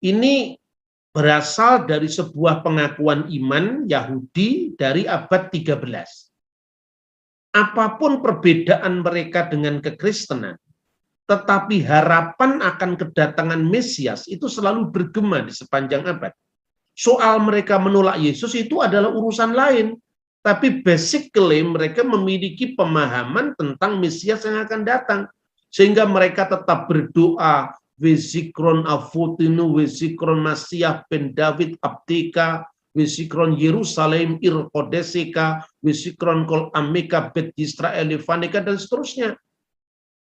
Ini berasal dari sebuah pengakuan iman Yahudi dari abad 13. Apapun perbedaan mereka dengan kekristenan, tetapi harapan akan kedatangan Mesias itu selalu bergema di sepanjang abad. Soal mereka menolak Yesus itu adalah urusan lain, tapi basically mereka memiliki pemahaman tentang Mesias yang akan datang, sehingga mereka tetap berdoa, Wezikron Avotinu, Wezikron Masiah ben David Abdika, Wezikron Yerusalem Irkodeseka, Wezikron Kol Ameka Bet Yisrael Levaneka, dan seterusnya.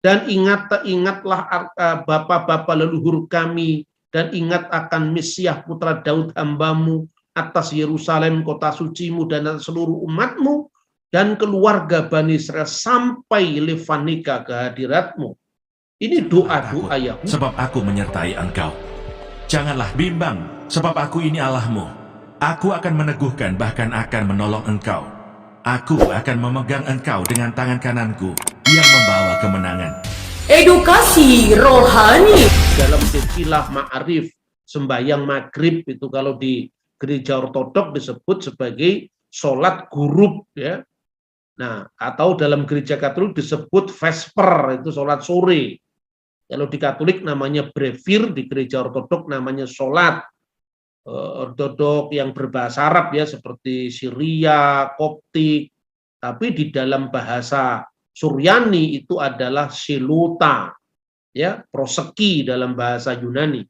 Dan ingatlah bapa-bapa leluhur kami, dan ingat akan Mesiah putra Daud hambamu, atas Yerusalem kota sucimu dan atas seluruh umatmu, dan keluarga Bani Israel sampai Levaneka kehadiratmu. Ini doa-doa Yahudi. Sebab aku menyertai engkau. Janganlah bimbang, sebab aku ini Allahmu. Aku akan meneguhkan, bahkan akan menolong engkau. Aku akan memegang engkau dengan tangan kananku yang membawa kemenangan. Edukasi rohani. Dalam istilah ma'arif, sembahyang maghrib itu kalau di gereja ortodok disebut sebagai sholat gurub, ya. Nah, atau dalam gereja Katolik disebut vesper, itu sholat sore. Kalau di Katolik namanya brevir, di gereja ortodok namanya sholat ortodok yang berbahasa Arab, ya, seperti Syria, Koptik. Tapi di dalam bahasa Suryani itu adalah Selota, ya, proseki dalam bahasa Yunani.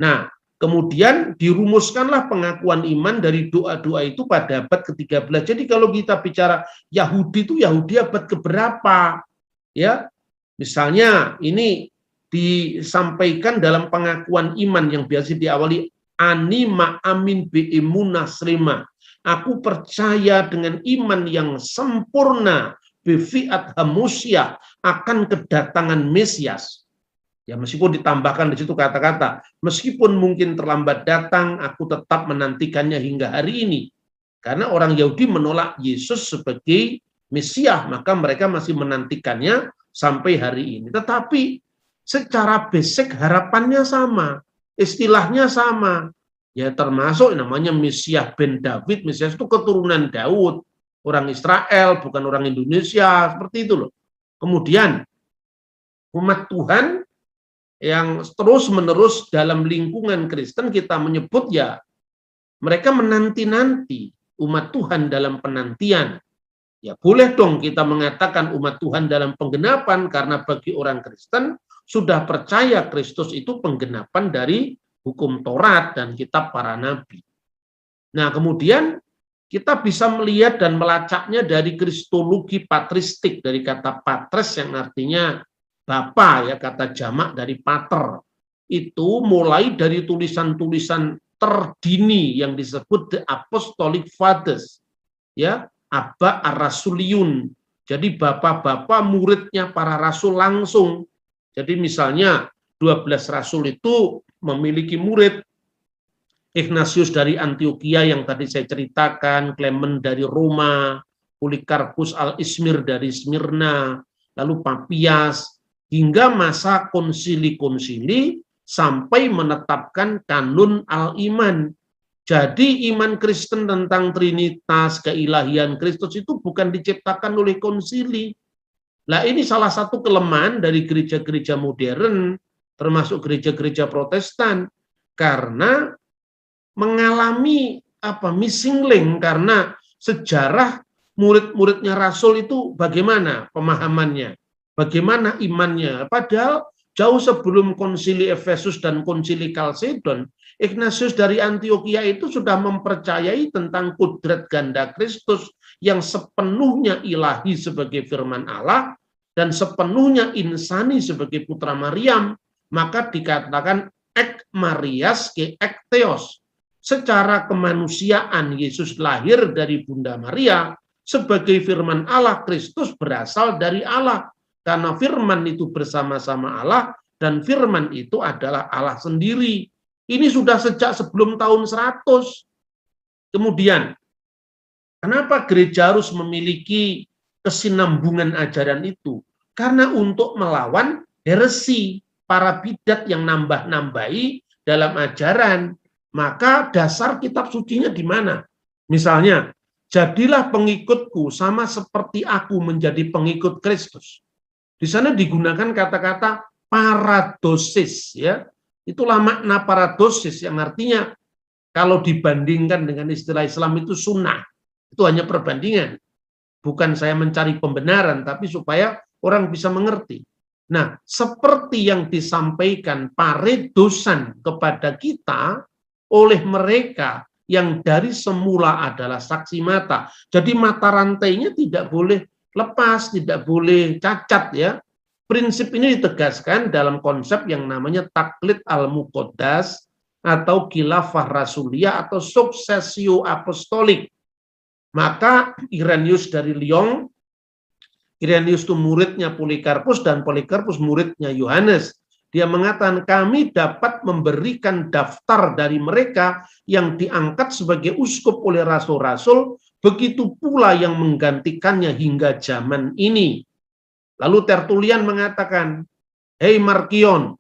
Nah, kemudian dirumuskanlah pengakuan iman dari doa-doa itu pada abad ke-13. Jadi kalau kita bicara Yahudi itu Yahudi abad keberapa? Ya, misalnya ini disampaikan dalam pengakuan iman yang biasa diawali anima amin bi'imuna srima. Aku percaya dengan iman yang sempurna bifiat hamusyah akan kedatangan Mesias. Ya, meskipun ditambahkan di situ kata-kata, meskipun mungkin terlambat datang, aku tetap menantikannya hingga hari ini. Karena orang Yahudi menolak Yesus sebagai Mesias, maka mereka masih menantikannya sampai hari ini. Tetapi secara basic harapannya sama, istilahnya sama. Ya, termasuk namanya Mesias ben David. Mesias itu keturunan Daud, orang Israel, bukan orang Indonesia, seperti itu loh. Kemudian umat Tuhan yang terus-menerus dalam lingkungan Kristen kita menyebut, ya, mereka menanti-nanti umat Tuhan dalam penantian. Ya, boleh dong kita mengatakan umat Tuhan dalam penggenapan, karena bagi orang Kristen sudah percaya Kristus itu penggenapan dari hukum Taurat dan kitab para nabi. Nah, kemudian kita bisa melihat dan melacaknya dari kristologi patristik, dari kata patres yang artinya Bapa, ya, kata jamak dari pater. Itu mulai dari tulisan-tulisan terdini yang disebut the Apostolic Fathers, ya, Abba ar-Rasuliun. Jadi bapak-bapak muridnya para rasul langsung. Jadi misalnya 12 rasul itu memiliki murid. Ignatius dari Antioquia yang tadi saya ceritakan, Clement dari Roma, Polikarpus al-Ismir dari Smyrna, lalu Papias, hingga masa konsili-konsili sampai menetapkan kanun al-iman. Jadi iman Kristen tentang Trinitas, keilahian Kristus itu bukan diciptakan oleh konsili. Nah, ini salah satu kelemahan dari gereja-gereja modern, termasuk gereja-gereja Protestan, karena mengalami missing link, karena sejarah murid-muridnya Rasul itu bagaimana pemahamannya, bagaimana imannya. Padahal jauh sebelum konsili Efesus dan konsili Kalsedon, Ignatius dari Antioquia itu sudah mempercayai tentang kudrat ganda Kristus yang sepenuhnya ilahi sebagai firman Allah dan sepenuhnya insani sebagai putra Maryam. Maka dikatakan ek Marias ke ek Theos. Secara kemanusiaan Yesus lahir dari Bunda Maria, sebagai firman Allah. Kristus berasal dari Allah, karena firman itu bersama-sama Allah dan firman itu adalah Allah sendiri. Ini sudah sejak sebelum tahun 100. Kemudian, kenapa gereja harus memiliki kesinambungan ajaran itu? Karena untuk melawan heresi, para bidat yang nambah-nambahi dalam ajaran, maka dasar kitab sucinya di mana? Misalnya, jadilah pengikutku sama seperti aku menjadi pengikut Kristus. Di sana digunakan kata-kata paradosis, ya. Itulah makna paradosis yang artinya kalau dibandingkan dengan istilah Islam itu sunnah. Itu hanya perbandingan. Bukan saya mencari pembenaran, tapi supaya orang bisa mengerti. Nah, seperti yang disampaikan paredosan kepada kita oleh mereka yang dari semula adalah saksi mata. Jadi mata rantainya tidak boleh lepas, tidak boleh cacat, ya. Prinsip ini ditegaskan dalam konsep yang namanya taklid al-muqaddas atau khilafah rasuliyah atau suksesio apostolik. Maka Irenaeus dari Lyon, Irenaeus itu muridnya Polikarpus dan Polikarpus muridnya Yohanes. Dia mengatakan kami dapat memberikan daftar dari mereka yang diangkat sebagai uskup oleh rasul-rasul, begitu pula yang menggantikannya hingga zaman ini. Lalu Tertullian mengatakan, hei Markion,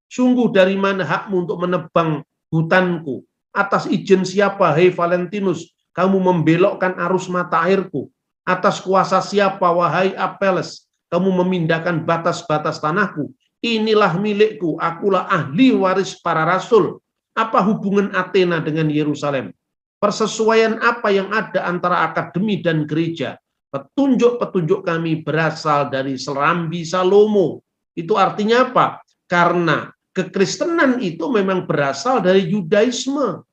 sungguh dari mana hakmu untuk menebang hutanku? Atas izin siapa, hei Valentinus, kamu membelokkan arus mata airku? Atas kuasa siapa, wahai Apelles, kamu memindahkan batas-batas tanahku? Inilah milikku, akulah ahli waris para rasul. Apa hubungan Athena dengan Yerusalem? Persesuaian apa yang ada antara akademi dan gereja? Petunjuk-petunjuk kami berasal dari Serambi Salomo. Itu artinya apa? Karena kekristenan itu memang berasal dari Yudaisme.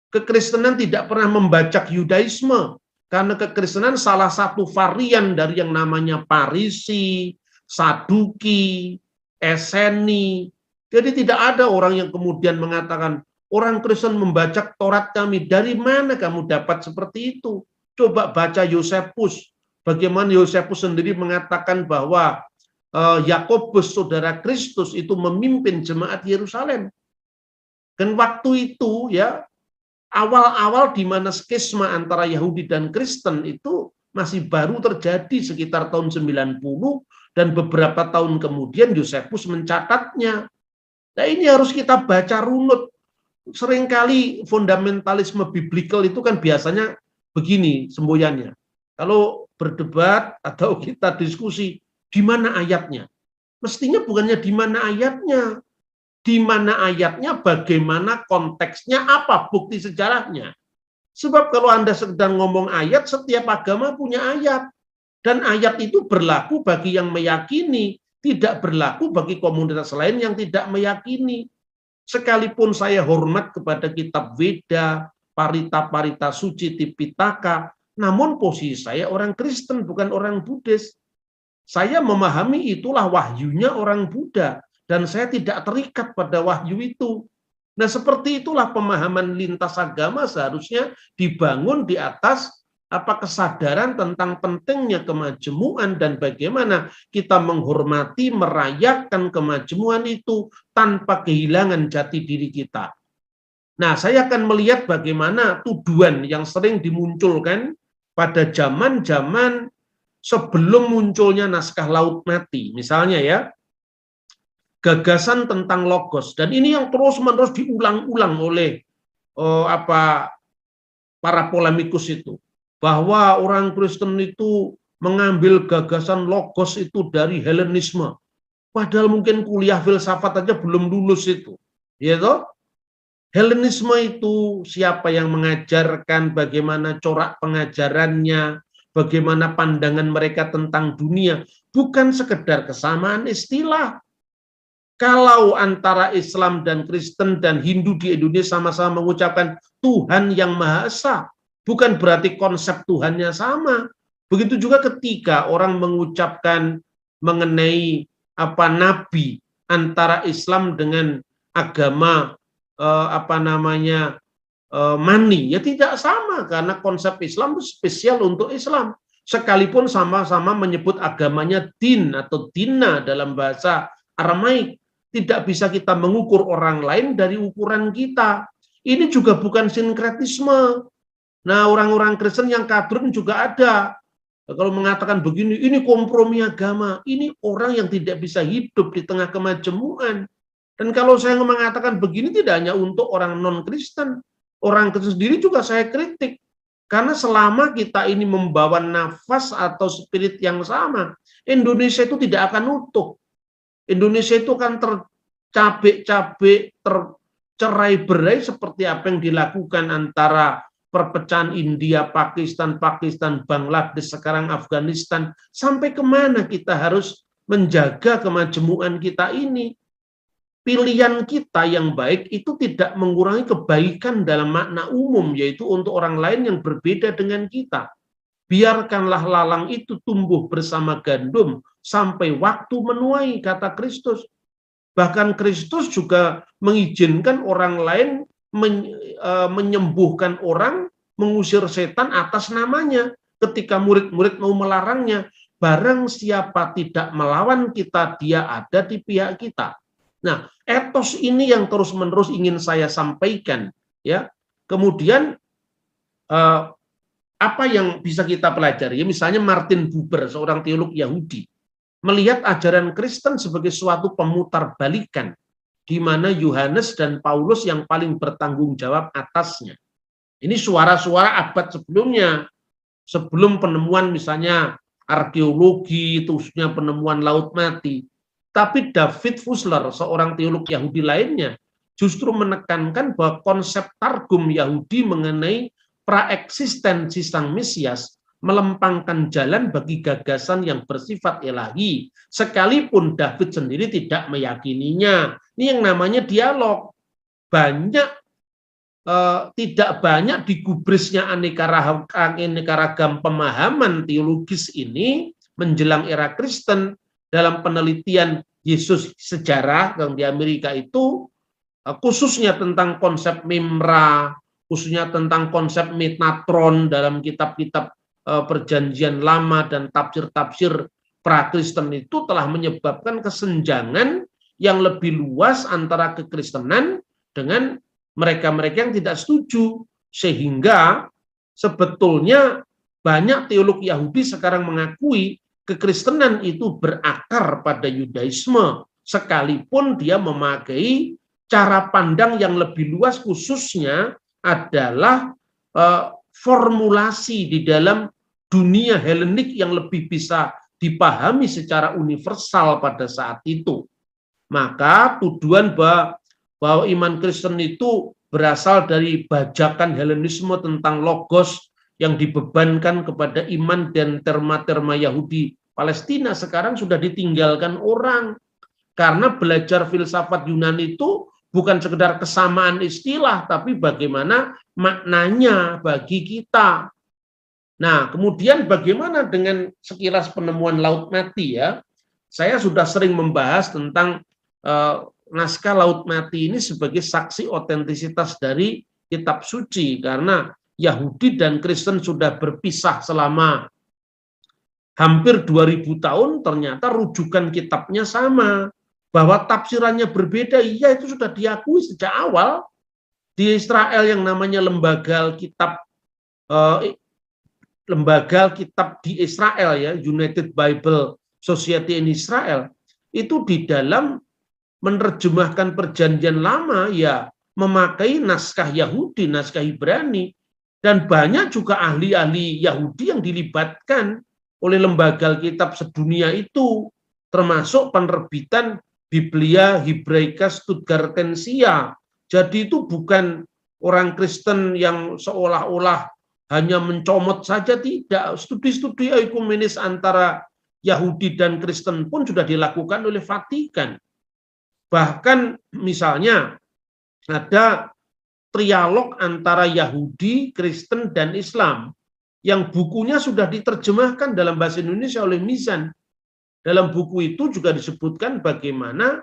Kekristenan tidak pernah membajak Yudaisme. Karena kekristenan salah satu varian dari yang namanya Parisi, Saduki, Eseni. Jadi tidak ada orang yang kemudian mengatakan, orang Kristen membajak Taurat kami. Dari mana kamu dapat seperti itu? Coba baca Yosefus. Bagaimana Yosefus sendiri mengatakan bahwa Yakobus saudara Kristus itu memimpin jemaat Yerusalem. Dan waktu itu ya awal-awal di mana skisma antara Yahudi dan Kristen itu masih baru terjadi sekitar tahun 90 dan beberapa tahun kemudian Yosefus mencatatnya. Nah ini harus kita baca runut. Seringkali fundamentalisme biblikal itu kan biasanya begini semboyannya. Kalau berdebat atau kita diskusi, di mana ayatnya? Mestinya bukannya di mana ayatnya. Di mana ayatnya, bagaimana konteksnya, apa bukti sejarahnya. Sebab kalau Anda sedang ngomong ayat, setiap agama punya ayat. Dan ayat itu berlaku bagi yang meyakini, tidak berlaku bagi komunitas lain yang tidak meyakini. Sekalipun saya hormat kepada kitab Veda, Parita-Parita Suci, Tipitaka, namun posisi saya orang Kristen, bukan orang Buddhis. Saya memahami itulah wahyunya orang Buddha, dan saya tidak terikat pada wahyu itu. Nah, seperti itulah pemahaman lintas agama seharusnya dibangun di atas kesadaran tentang pentingnya kemajemukan dan bagaimana kita menghormati, merayakan kemajemukan itu tanpa kehilangan jati diri kita. Nah, saya akan melihat bagaimana tuduhan yang sering dimunculkan pada zaman-zaman sebelum munculnya naskah Laut Mati. Misalnya ya, gagasan tentang logos, dan ini yang terus-menerus diulang-ulang oleh para polemikus itu, bahwa orang Kristen itu mengambil gagasan logos itu dari Helenisme, padahal mungkin kuliah filsafat aja belum lulus itu, ya toh? Helenisme itu siapa yang mengajarkan, bagaimana corak pengajarannya, bagaimana pandangan mereka tentang dunia, bukan sekedar kesamaan istilah. Kalau antara Islam dan Kristen dan Hindu di Indonesia sama-sama mengucapkan Tuhan yang Maha Esa, bukan berarti konsep Tuhannya sama. Begitu juga ketika orang mengucapkan mengenai nabi antara Islam dengan agama Mani, ya tidak sama, karena konsep Islam spesial untuk Islam. Sekalipun sama-sama menyebut agamanya din atau dina dalam bahasa Aramaik, tidak bisa kita mengukur orang lain dari ukuran kita. Ini juga bukan sinkretisme. Nah, orang-orang Kristen yang kadrun juga ada. Kalau mengatakan begini, ini kompromi agama. Ini orang yang tidak bisa hidup di tengah kemajemukan. Dan kalau saya mengatakan begini tidak hanya untuk orang non-Kristen, orang Kristen sendiri juga saya kritik. Karena selama kita ini membawa nafas atau spirit yang sama, Indonesia itu tidak akan utuh. Indonesia itu akan tercabik-cabik, tercerai-berai seperti apa yang dilakukan antara perpecahan India, Pakistan, Bangladesh, sekarang Afghanistan. Sampai kemana kita harus menjaga kemajemukan kita ini? Pilihan kita yang baik itu tidak mengurangi kebaikan dalam makna umum, yaitu untuk orang lain yang berbeda dengan kita. Biarkanlah lalang itu tumbuh bersama gandum sampai waktu menuai, kata Kristus. Bahkan Kristus juga mengizinkan orang lain menyembuhkan orang, mengusir setan atas namanya. Ketika murid-murid mau melarangnya, barang siapa tidak melawan kita, dia ada di pihak kita. Nah, etos ini yang terus-menerus ingin saya sampaikan, ya. Kemudian apa yang bisa kita pelajari? Ya, misalnya Martin Buber, seorang teolog Yahudi, melihat ajaran Kristen sebagai suatu pemutarbalikan, di mana Yohanes dan Paulus yang paling bertanggung jawab atasnya. Ini suara-suara abad sebelumnya, sebelum penemuan misalnya arkeologi, khususnya penemuan Laut Mati. Tapi David Fussler, seorang teolog Yahudi lainnya, justru menekankan bahwa konsep targum Yahudi mengenai praeksistensi Sang Mesias melempangkan jalan bagi gagasan yang bersifat ilahi, sekalipun David sendiri tidak meyakininya. Ini yang namanya dialog. Tidak banyak digubrisnya aneka ragam pemahaman teologis ini menjelang era Kristen. Dalam penelitian Yesus sejarah yang di Amerika itu, khususnya tentang konsep mimra, khususnya tentang konsep metatron dalam kitab-kitab perjanjian lama dan tafsir-tafsir pra-Kristen itu telah menyebabkan kesenjangan yang lebih luas antara kekristenan dengan mereka-mereka yang tidak setuju. Sehingga sebetulnya banyak teolog Yahudi sekarang mengakui kekristenan itu berakar pada Yudaisme, sekalipun dia memakai cara pandang yang lebih luas, khususnya adalah formulasi di dalam dunia Helenik yang lebih bisa dipahami secara universal pada saat itu. Maka tuduhan bahwa iman Kristen itu berasal dari bajakan Helenisme tentang logos yang dibebankan kepada iman dan terma-terma Yahudi Palestina sekarang sudah ditinggalkan orang. Karena belajar filsafat Yunani itu bukan sekedar kesamaan istilah, tapi bagaimana maknanya bagi kita. Nah, kemudian bagaimana dengan sekilas penemuan Laut Mati, ya? Saya sudah sering membahas tentang naskah Laut Mati ini sebagai saksi otentisitas dari kitab suci, karena Yahudi dan Kristen sudah berpisah selama hampir 2000 tahun, ternyata rujukan kitabnya sama. Bahwa tafsirannya berbeda, iya itu sudah diakui sejak awal. Di Israel yang namanya lembaga kitab di Israel, ya, United Bible Society in Israel, itu di dalam menerjemahkan perjanjian lama ya memakai naskah Yahudi, naskah Ibrani. Dan banyak juga ahli-ahli Yahudi yang dilibatkan oleh lembaga kitab sedunia itu, termasuk penerbitan Biblia Hebraica Stuttgartensia. Jadi itu bukan orang Kristen yang seolah-olah hanya mencomot saja, tidak. Studi-studi ekumenis antara Yahudi dan Kristen pun sudah dilakukan oleh Vatikan. Bahkan misalnya ada trialog antara Yahudi, Kristen, dan Islam yang bukunya sudah diterjemahkan dalam bahasa Indonesia oleh Mizan. Dalam buku itu juga disebutkan bagaimana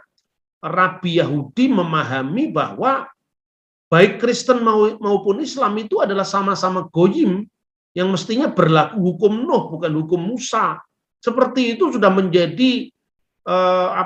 Rabi Yahudi memahami bahwa baik Kristen maupun Islam itu adalah sama-sama goyim yang mestinya berlaku hukum Nuh, bukan hukum Musa. Seperti itu sudah menjadi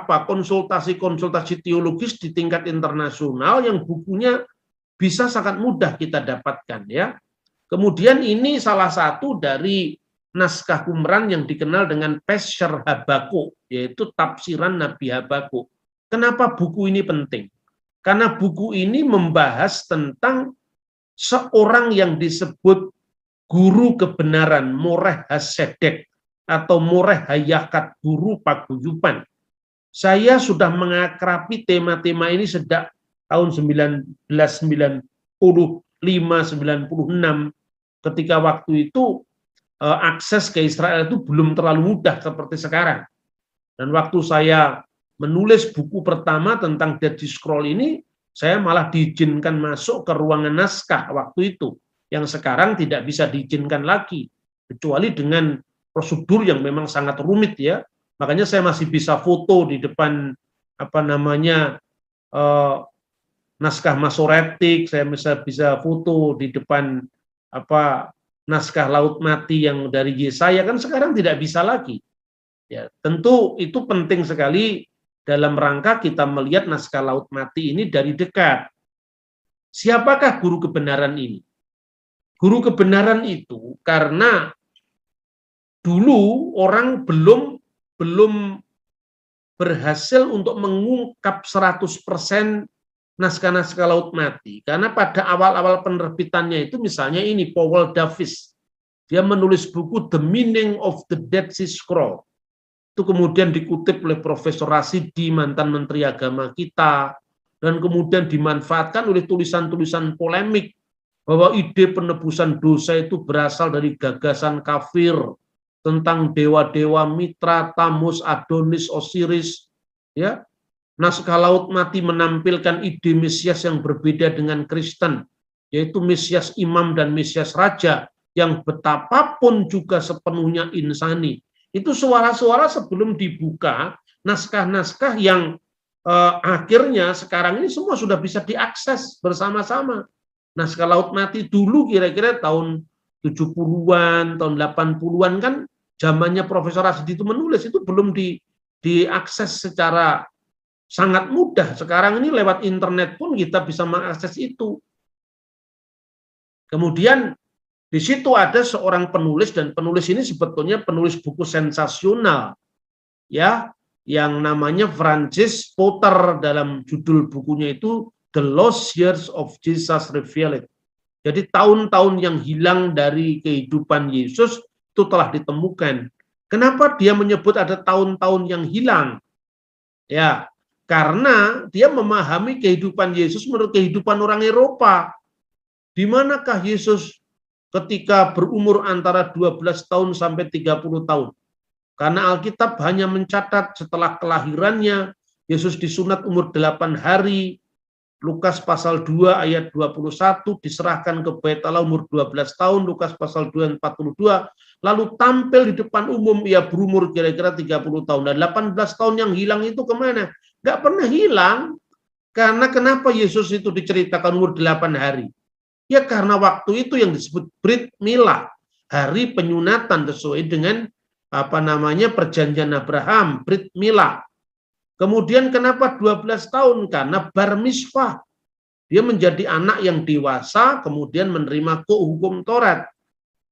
konsultasi-konsultasi teologis di tingkat internasional yang bukunya bisa sangat mudah kita dapatkan, ya. Kemudian ini salah satu dari naskah Qumran yang dikenal dengan Pesher Habakuk, yaitu tafsiran Nabi Habakuk. Kenapa buku ini penting? Karena buku ini membahas tentang seorang yang disebut guru kebenaran, Moreh Hasedek atau Moreh Hayakat, guru paguyuban. Saya sudah mengakrabi tema-tema ini sejak tahun 1995-96, ketika waktu itu akses ke Israel itu belum terlalu mudah seperti sekarang. Dan waktu saya menulis buku pertama tentang Dead Sea Scroll ini, saya malah diizinkan masuk ke ruangan naskah waktu itu, yang sekarang tidak bisa diizinkan lagi, kecuali dengan prosedur yang memang sangat rumit ya. Makanya saya masih bisa foto di depan naskah Masoretik, saya bisa foto di depan naskah Laut Mati yang dari Yesaya, kan sekarang tidak bisa lagi. Ya, tentu itu penting sekali dalam rangka kita melihat naskah Laut Mati ini dari dekat. Siapakah guru kebenaran ini? Guru kebenaran itu karena dulu orang belum berhasil untuk mengungkap 100% naskah-naskah Laut Mati. Karena pada awal-awal penerbitannya itu misalnya ini Powell Davis, dia menulis buku The Meaning of the Dead Sea Scroll. Itu kemudian dikutip oleh Profesor Rasidi, mantan Menteri Agama kita, dan kemudian dimanfaatkan oleh tulisan-tulisan polemik bahwa ide penebusan dosa itu berasal dari gagasan kafir tentang dewa-dewa Mitra, Tamus, Adonis, Osiris. Ya, naskah Laut Mati menampilkan ide Mesias yang berbeda dengan Kristen, yaitu Mesias imam dan Mesias raja yang betapapun juga sepenuhnya insani. Itu suara-suara sebelum dibuka naskah-naskah yang akhirnya sekarang ini semua sudah bisa diakses bersama-sama. Naskah Laut Mati dulu kira-kira tahun 70-an, tahun 80-an kan zamannya Profesor Rasidi itu menulis, itu belum diakses secara sangat mudah. Sekarang ini lewat internet pun kita bisa mengakses itu. Kemudian di situ ada seorang penulis, dan penulis ini sebetulnya penulis buku sensasional, ya, yang namanya Francis Potter. Dalam judul bukunya itu The Lost Years of Jesus Revealed. Jadi tahun-tahun yang hilang dari kehidupan Yesus itu telah ditemukan. Kenapa dia menyebut ada tahun-tahun yang hilang? Ya, karena dia memahami kehidupan Yesus menurut kehidupan orang Eropa. Di manakah Yesus ketika berumur antara 12 tahun sampai 30 tahun. Karena Alkitab hanya mencatat setelah kelahirannya, Yesus disunat umur 8 hari, Lukas pasal 2 ayat 21, diserahkan ke Bait Allah umur 12 tahun, Lukas pasal 2 ayat 42, lalu tampil di depan umum, ia berumur kira-kira 30 tahun. Dan 18 tahun yang hilang itu kemana? Nggak pernah hilang. Karena kenapa Yesus itu diceritakan umur 8 hari? Ya karena waktu itu yang disebut Brit Milah, hari penyunatan sesuai dengan perjanjian Abraham, Brit Milah. Kemudian kenapa 12 tahun? Karena bar mitzvah. Dia menjadi anak yang dewasa, kemudian menerima hukum Taurat.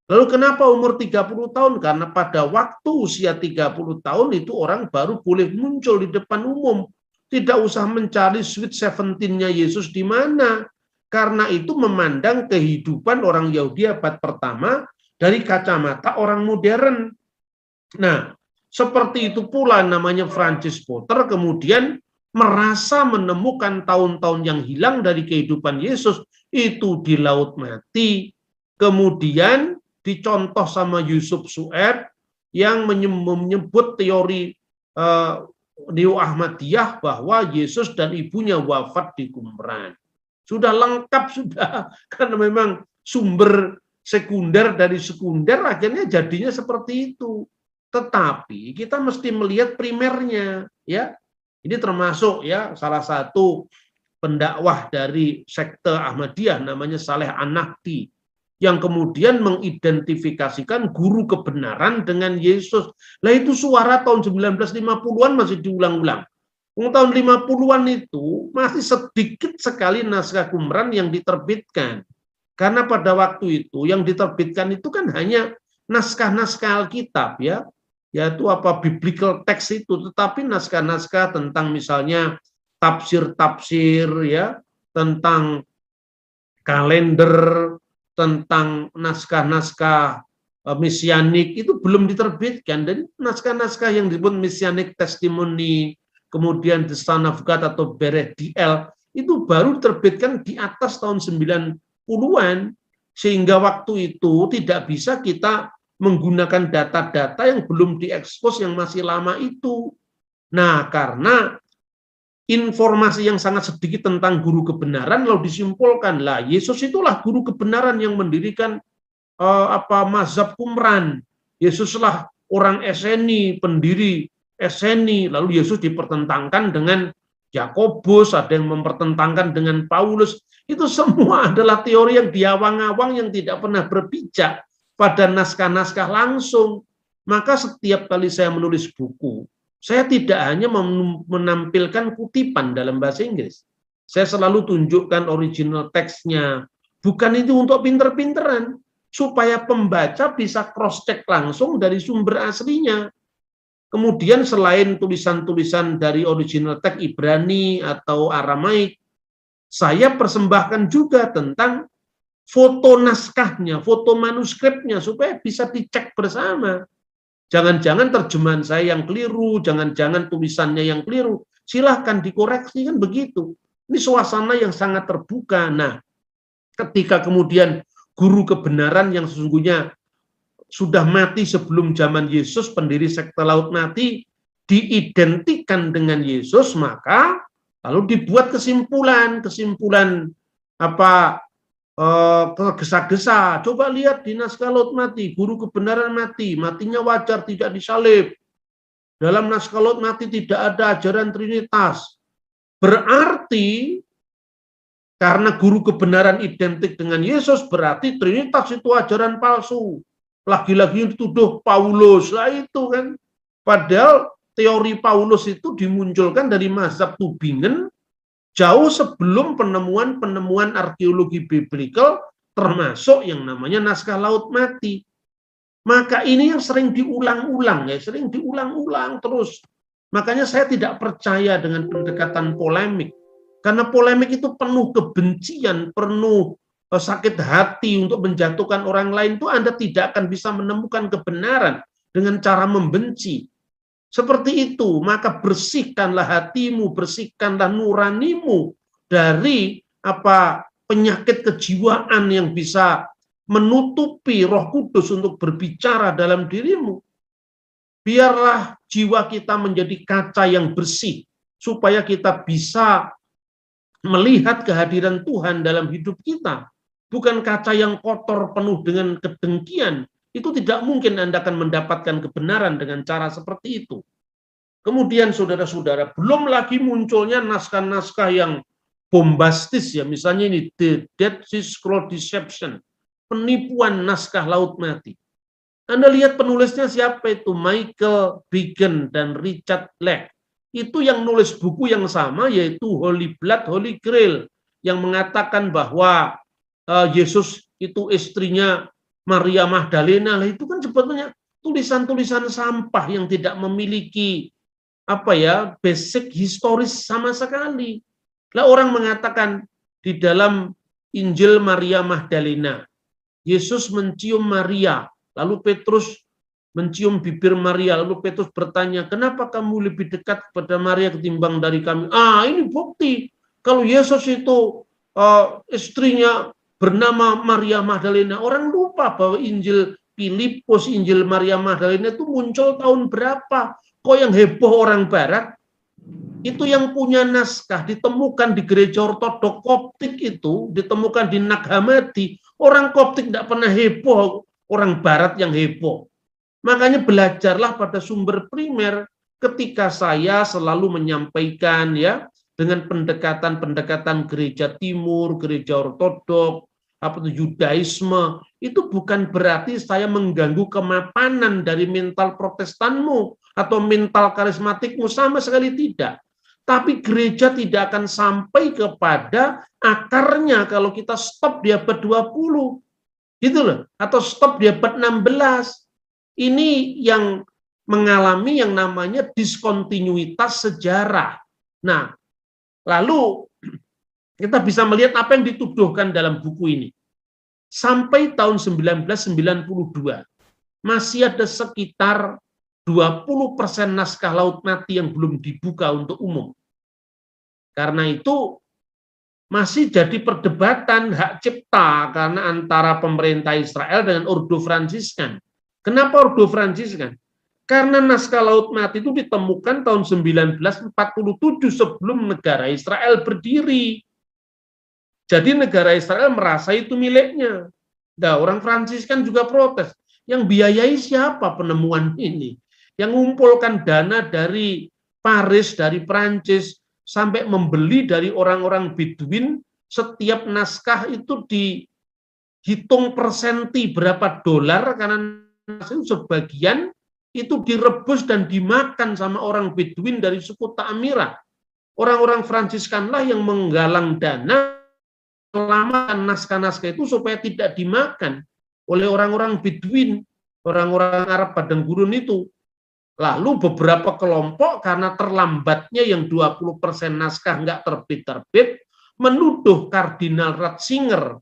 Lalu kenapa umur 30 tahun? Karena pada waktu usia 30 tahun itu orang baru boleh muncul di depan umum. Tidak usah mencari sweet 17-nya Yesus di mana. Karena itu memandang kehidupan orang Yahudi abad pertama dari kacamata orang modern. Nah, seperti itu pula namanya Francis Potter kemudian merasa menemukan tahun-tahun yang hilang dari kehidupan Yesus itu di Laut Mati. Kemudian dicontoh sama Yusuf Su'ed yang menyebut teori Neo Ahmadiyah bahwa Yesus dan ibunya wafat di Qumran. Sudah lengkap sudah, karena memang sumber sekunder dari sekunder akhirnya jadinya seperti itu. Tetapi kita mesti melihat primernya, ya. Ini termasuk ya salah satu pendakwah dari sekte Ahmadiyah namanya Saleh An-Nahdi yang kemudian mengidentifikasikan guru kebenaran dengan Yesus. Lah itu suara tahun 1950-an masih diulang-ulang. Tahun 50-an itu masih sedikit sekali naskah Qumran yang diterbitkan. Karena pada waktu itu yang diterbitkan itu kan hanya naskah-naskah Alkitab ya, yaitu biblical text itu, tetapi naskah-naskah tentang misalnya tafsir-tafsir ya tentang kalender, tentang naskah-naskah mesianik itu belum diterbitkan, dan naskah-naskah yang disebut mesianik testimony, kemudian The Son of God atau Bereh Diel itu baru diterbitkan di atas tahun 90-an, sehingga waktu itu tidak bisa kita menggunakan data-data yang belum diekspos yang masih lama itu. Nah, karena informasi yang sangat sedikit tentang guru kebenaran, lalu disimpulkan lah Yesus itulah guru kebenaran yang mendirikan mazhab Qumran. Yesuslah orang Eseni, pendiri Eseni. Lalu Yesus dipertentangkan dengan Yakobus, ada yang mempertentangkan dengan Paulus. Itu semua adalah teori yang diawang-awang yang tidak pernah berpijak pada naskah-naskah langsung. Maka setiap kali saya menulis buku, saya tidak hanya menampilkan kutipan dalam bahasa Inggris. Saya selalu tunjukkan original teksnya. Bukan itu untuk pinter-pinteran, supaya pembaca bisa cross-check langsung dari sumber aslinya. Kemudian selain tulisan-tulisan dari original teks Ibrani atau Aramaik, saya persembahkan juga tentang foto naskahnya, foto manuskripnya, supaya bisa dicek bersama. Jangan-jangan terjemahan saya yang keliru, jangan-jangan tulisannya yang keliru. Silahkan dikoreksi, kan begitu. Ini suasana yang sangat terbuka. Nah, ketika kemudian guru kebenaran yang sesungguhnya sudah mati sebelum zaman Yesus, pendiri sekte Laut Mati, diidentikan dengan Yesus, maka lalu dibuat kesimpulan tergesa-gesa. Coba lihat di naskah Laut Mati, guru kebenaran mati, matinya wajar, tidak disalib. Dalam naskah Laut Mati tidak ada ajaran Trinitas. Berarti karena guru kebenaran identik dengan Yesus, berarti Trinitas itu ajaran palsu. Lagi-lagi dituduh Paulus, lah itu kan. Padahal teori Paulus itu dimunculkan dari mazhab Tübingen jauh sebelum penemuan-penemuan arkeologi biblikal, termasuk yang namanya naskah Laut Mati. Maka ini yang sering diulang-ulang, ya, sering diulang-ulang terus. Makanya saya tidak percaya dengan pendekatan polemik. Karena polemik itu penuh kebencian, penuh sakit hati untuk menjatuhkan orang lain, itu Anda tidak akan bisa menemukan kebenaran dengan cara membenci. Seperti itu, maka bersihkanlah hatimu, bersihkanlah nuranimu dari penyakit kejiwaan yang bisa menutupi Roh Kudus untuk berbicara dalam dirimu. Biarlah jiwa kita menjadi kaca yang bersih, supaya kita bisa melihat kehadiran Tuhan dalam hidup kita. Bukan kaca yang kotor penuh dengan kedengkian. Itu tidak mungkin Anda akan mendapatkan kebenaran dengan cara seperti itu. Kemudian saudara-saudara, belum lagi munculnya naskah-naskah yang bombastis, ya, misalnya ini The Dead Sea Scroll Deception, penipuan naskah Laut Mati. Anda lihat penulisnya siapa itu? Michael Biggin dan Richard Leck. Itu yang nulis buku yang sama, yaitu Holy Blood, Holy Grail, yang mengatakan bahwa Yesus itu istrinya Maria Magdalena. Lah itu kan sebetulnya tulisan-tulisan sampah yang tidak memiliki basic historis sama sekali. Lah orang mengatakan di dalam Injil Maria Magdalena, Yesus mencium Maria, lalu Petrus mencium bibir Maria, lalu Petrus bertanya, kenapa kamu lebih dekat kepada Maria ketimbang dari kami? Ini bukti kalau Yesus itu istrinya bernama Maria Magdalena. Orang lupa bahwa Injil Filipus, Injil Maria Magdalena itu muncul tahun berapa? Kok yang heboh orang Barat? Itu yang punya naskah ditemukan di gereja ortodok Koptik, itu ditemukan di Nag Hammadi. Orang Koptik tidak pernah heboh, orang Barat yang heboh. Makanya belajarlah pada sumber primer. Ketika saya selalu menyampaikan, ya, dengan pendekatan-pendekatan gereja timur, gereja ortodok, Yudaisme, itu bukan berarti saya mengganggu kemapanan dari mental Protestanmu atau mental karismatikmu, sama sekali tidak. Tapi gereja tidak akan sampai kepada akarnya kalau kita stop di abad 20. Gitu loh, atau stop di abad 16. Ini yang mengalami yang namanya diskontinuitas sejarah. Nah, Lalu kita bisa melihat apa yang dituduhkan dalam buku ini. Sampai tahun 1992 masih ada sekitar 20% naskah Laut Mati yang belum dibuka untuk umum. Karena itu masih jadi perdebatan hak cipta karena antara pemerintah Israel dengan Ordo Fransiskan. Kenapa Ordo Fransiskan? Karena naskah Laut Mati itu ditemukan tahun 1947 sebelum negara Israel berdiri. Jadi negara Israel merasa itu miliknya. Nah, orang Fransiskan juga protes. Yang biayai siapa penemuan ini? Yang mengumpulkan dana dari Paris, dari Prancis, sampai membeli dari orang-orang Bedouin, setiap naskah itu dihitung persenti berapa dolar, karena sebagian itu direbus dan dimakan sama orang Bedouin dari suku Ta'amira. Orang-orang Fransiskanlah yang menggalang dana melamakan naskah-naskah itu supaya tidak dimakan oleh orang-orang Bedouin, orang-orang Arab padang gurun itu. Lalu beberapa kelompok karena terlambatnya yang 20% naskah nggak terbit-terbit, menuduh Kardinal Ratzinger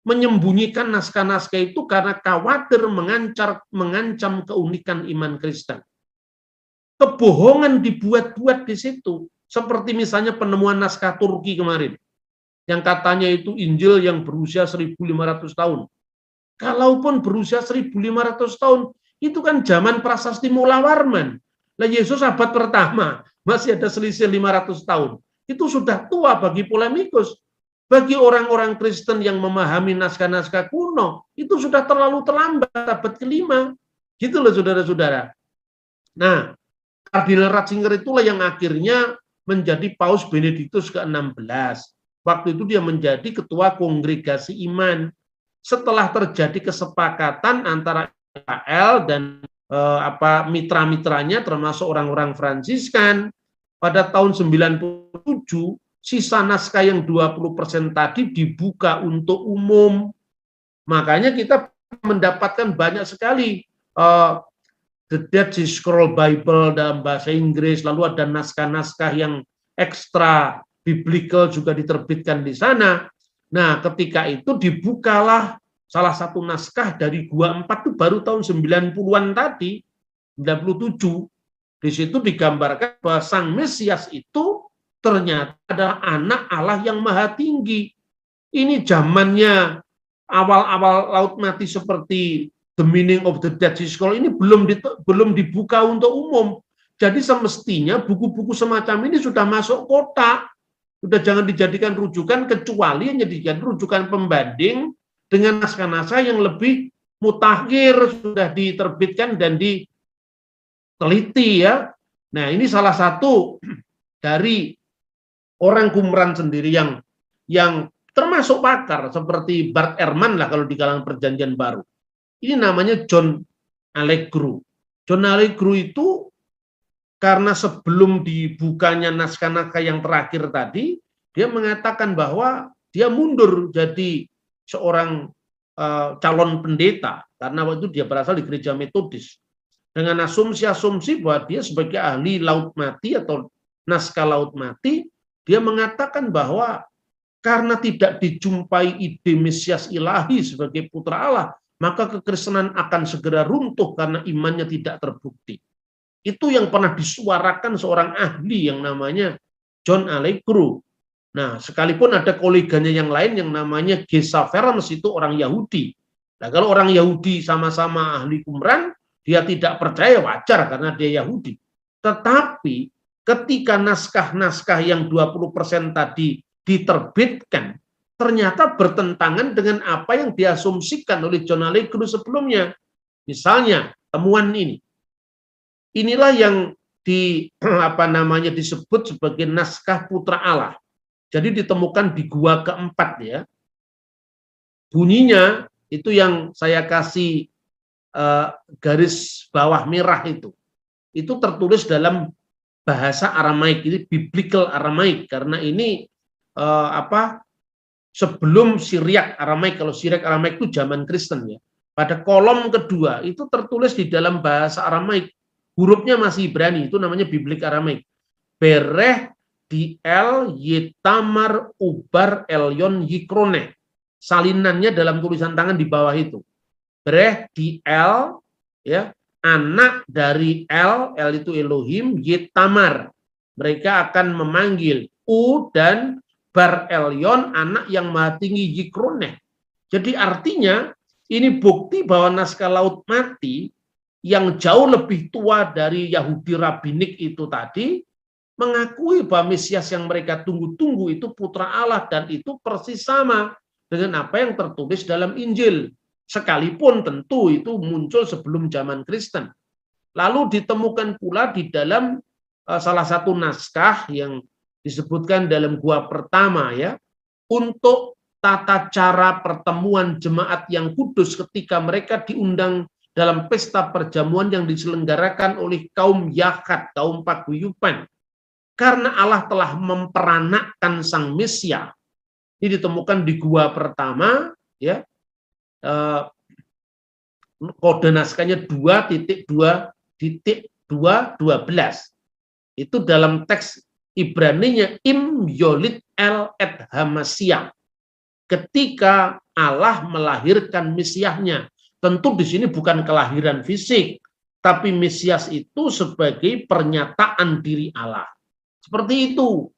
menyembunyikan naskah-naskah itu karena khawatir mengancam keunikan iman Kristen. Kebohongan dibuat-buat di situ, seperti misalnya penemuan naskah Turki kemarin, yang katanya itu Injil yang berusia 1.500 tahun. Kalaupun berusia 1.500 tahun, itu kan zaman prasasti Mula Warman. Lah Yesus abad pertama, masih ada selisih 500 tahun. Itu sudah tua bagi polemikus. Bagi orang-orang Kristen yang memahami naskah-naskah kuno, itu sudah terlalu terlambat abad ke-5. Gitu loh saudara-saudara. Nah, Kardinal Ratzinger itulah yang akhirnya menjadi Paus Benediktus ke-16. Waktu itu dia menjadi ketua kongregasi iman. Setelah terjadi kesepakatan antara Israel dan mitra-mitranya termasuk orang-orang Fransiskan, pada tahun 97 sisa naskah yang 20% tadi dibuka untuk umum. Makanya kita mendapatkan banyak sekali The Dead Sea Scroll Bible dalam bahasa Inggris, lalu ada naskah-naskah yang ekstra biblical juga diterbitkan di sana. Nah, ketika itu dibukalah salah satu naskah dari Gua 4 itu baru tahun 90-an tadi, 97. Di situ digambarkan bahwa Sang Mesias itu ternyata adalah anak Allah yang maha tinggi. Ini zamannya awal-awal Laut Mati seperti The Meaning of the Dead Sea Scroll ini belum dibuka untuk umum. Jadi semestinya buku-buku semacam ini sudah masuk kotak. Sudah jangan dijadikan rujukan, kecuali hanya dijadikan rujukan pembanding dengan naskah-naskah yang lebih mutakhir, sudah diterbitkan dan diteliti ya. Nah, ini salah satu dari orang Qumran sendiri yang termasuk pakar seperti Bart Ehrman lah kalau di kalangan Perjanjian Baru. Ini namanya John Allegro. John Allegro itu karena sebelum dibukanya naskah-naskah yang terakhir tadi, dia mengatakan bahwa dia mundur jadi seorang calon pendeta karena waktu itu dia berasal di gereja Metodis. Dengan asumsi-asumsi bahwa dia sebagai ahli Laut Mati atau naskah Laut Mati, dia mengatakan bahwa karena tidak dijumpai ide Mesias ilahi sebagai putra Allah, maka kekristenan akan segera runtuh karena imannya tidak terbukti. Itu yang pernah disuarakan seorang ahli yang namanya John Allegro. Nah, sekalipun ada koleganya yang lain yang namanya Gesa Ferenc, itu orang Yahudi. Nah, kalau orang Yahudi sama-sama ahli Qumran, dia tidak percaya, wajar karena dia Yahudi. Tetapi ketika naskah-naskah yang 20% tadi diterbitkan, ternyata bertentangan dengan apa yang diasumsikan oleh John Allegro sebelumnya. Misalnya, temuan ini. Inilah yang disebut sebagai naskah putra Allah. Jadi ditemukan di gua keempat ya. Bunyinya itu yang saya kasih garis bawah merah itu. Itu tertulis dalam bahasa Aramaik, ini biblical Aramaik karena ini sebelum Syriak Aramaik. Kalau Syriak Aramaik itu zaman Kristen ya. Pada kolom kedua itu tertulis di dalam bahasa Aramaik. Hurufnya masih Ibrani, itu namanya biblik Aramaik. Bereh Diel Yetamar Ubar Elyon Yikrone. Salinannya dalam tulisan tangan di bawah itu. Breh Diel, ya, anak dari El itu Elohim, Yetamar. Mereka akan memanggil U dan Bar Elyon, anak yang maha tinggi Yikrone. Jadi artinya ini bukti bahwa naskah Laut Mati yang jauh lebih tua dari Yahudi Rabbinik itu tadi mengakui bahwa Mesias yang mereka tunggu-tunggu itu putra Allah, dan itu persis sama dengan apa yang tertulis dalam Injil. Sekalipun tentu itu muncul sebelum zaman Kristen. Lalu ditemukan pula di dalam salah satu naskah yang disebutkan dalam gua pertama, ya, untuk tata cara pertemuan jemaat yang kudus ketika mereka diundang dalam pesta perjamuan yang diselenggarakan oleh kaum Yakat, kaum paguyuban. Karena Allah telah memperanakkan sang Mesias. Ini ditemukan di gua pertama, ya. Kode naskahnya 2.2.2.12. Itu dalam teks Ibraninya Im Yolid El Et Hamasiyah. Ketika Allah melahirkan Mesiasnya. Tentu di sini bukan kelahiran fisik, tapi Mesias itu sebagai pernyataan diri Allah. Seperti itu.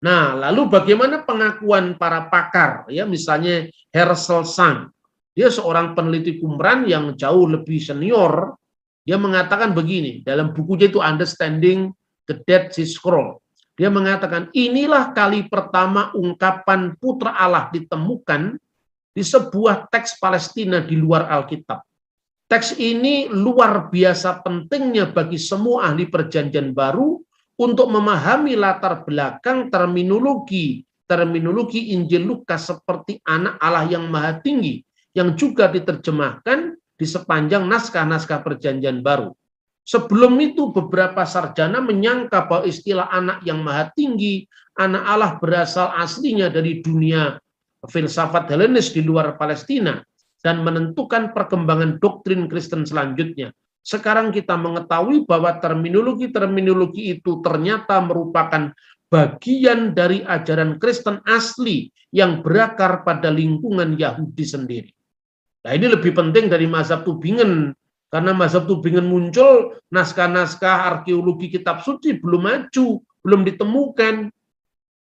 Nah, lalu bagaimana pengakuan para pakar? Ya, misalnya Herschel Sang. Dia seorang peneliti Qumran yang jauh lebih senior. Dia mengatakan begini, dalam bukunya itu Understanding the Dead Sea Scroll. Dia mengatakan, inilah kali pertama ungkapan putra Allah ditemukan di sebuah teks Palestina di luar Alkitab. Teks ini luar biasa pentingnya bagi semua ahli Perjanjian Baru untuk memahami latar belakang terminologi Injil Lukas seperti anak Allah yang maha tinggi, yang juga diterjemahkan di sepanjang naskah-naskah Perjanjian Baru. Sebelum itu beberapa sarjana menyangka bahwa istilah anak yang maha tinggi, anak Allah berasal aslinya dari dunia filsafat Helenis di luar Palestina dan menentukan perkembangan doktrin Kristen selanjutnya. Sekarang kita mengetahui bahwa terminologi itu ternyata merupakan bagian dari ajaran Kristen asli yang berakar pada lingkungan Yahudi sendiri. Nah, ini lebih penting dari mazhab Tübingen, karena mazhab Tübingen muncul, naskah-naskah arkeologi kitab suci belum maju, belum ditemukan.